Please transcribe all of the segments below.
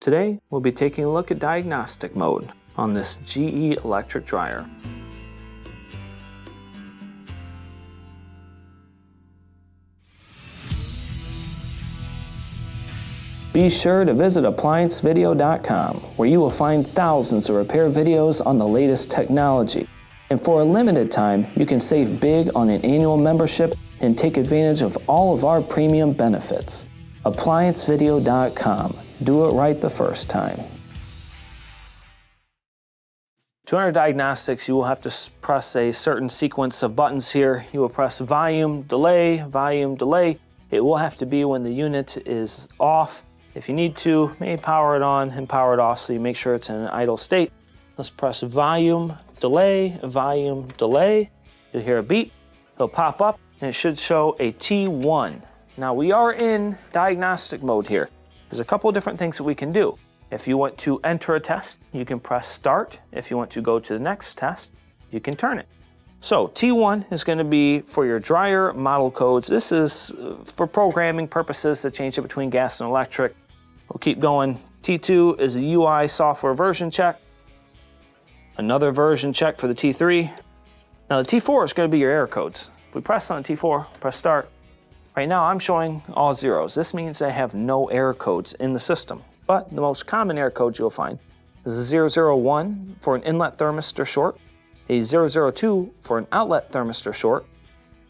Today, we'll be taking a look at diagnostic mode on this GE electric dryer. Be sure to visit ApplianceVideo.com, where you will find thousands of repair videos on the latest technology. And for a limited time, you can save big on an annual membership and take advantage of all of our premium benefits. ApplianceVideo.com. Do it right the first time. To enter diagnostics, you will have to press a certain sequence of buttons here. You will press volume, delay, volume, delay. It will have to be when the unit is off. If you need to, maybe power it on and power it off so you make sure it's in an idle state. Let's press volume, delay, volume, delay. You'll hear a beep. It'll pop up and it should show a T1. Now we are in diagnostic mode here. There's a couple of different things that we can do. If you want to enter a test, you can press start. If you want to go to the next test, you can turn it. So T1 is going to be for your dryer model codes. This is for programming purposes to change it between gas and electric. We'll keep going. T2 is a UI software version check. Another version check for the T3. Now the T4 is going to be your error codes. If we press on T4, press start. Right now I'm showing all zeros. This means I have no error codes in the system. But the most common error codes you'll find is a 001 for an inlet thermistor short, a 002 for an outlet thermistor short.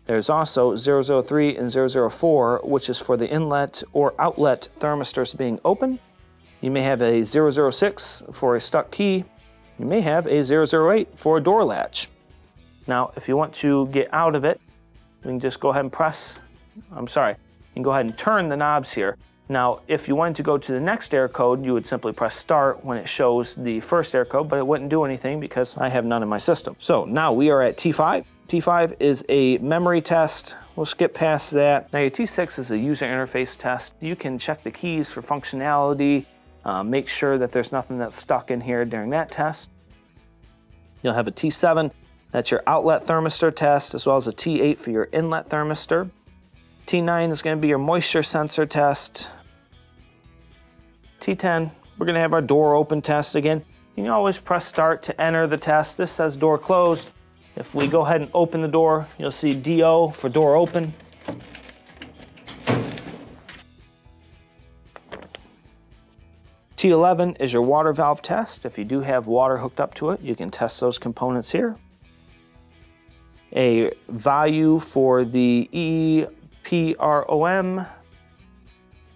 There's also 003 and 004, which is for the inlet or outlet thermistors being open. You may have a 006 for a stuck key. You may have a 008 for a door latch. Now, if you want to get out of it, you can just go ahead and you can go ahead and turn the knobs here. Now, if you wanted to go to the next error code, you would simply press start when it shows the first error code, but it wouldn't do anything because I have none in my system. So now we are at T5. T5 is a memory test. We'll skip past that. Now your T6 is a user interface test. You can check the keys for functionality, make sure that there's nothing that's stuck in here during that test. You'll have a T7, that's your outlet thermistor test, as well as a T8 for your inlet thermistor. T9 is going to be your moisture sensor test. T10, we're going to have our door open test again. You can always press start to enter the test. This says door closed. If we go ahead and open the door, you'll see DO for door open. T11 is your water valve test. If you do have water hooked up to it, you can test those components here. A value for the EPROM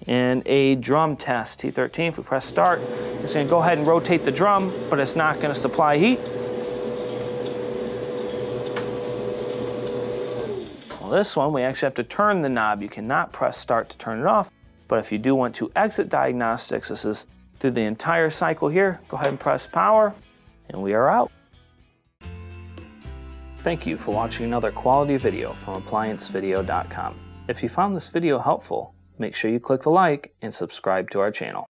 and a drum test, T13. If we press start, it's going to go ahead and rotate the drum, but it's not going to supply heat. Well, this one, we actually have to turn the knob. You cannot press start to turn it off, but if you do want to exit diagnostics, this is through the entire cycle here. Go ahead and press power, and we are out. Thank you for watching another quality video from ApplianceVideo.com. If you found this video helpful, make sure you click the like and subscribe to our channel.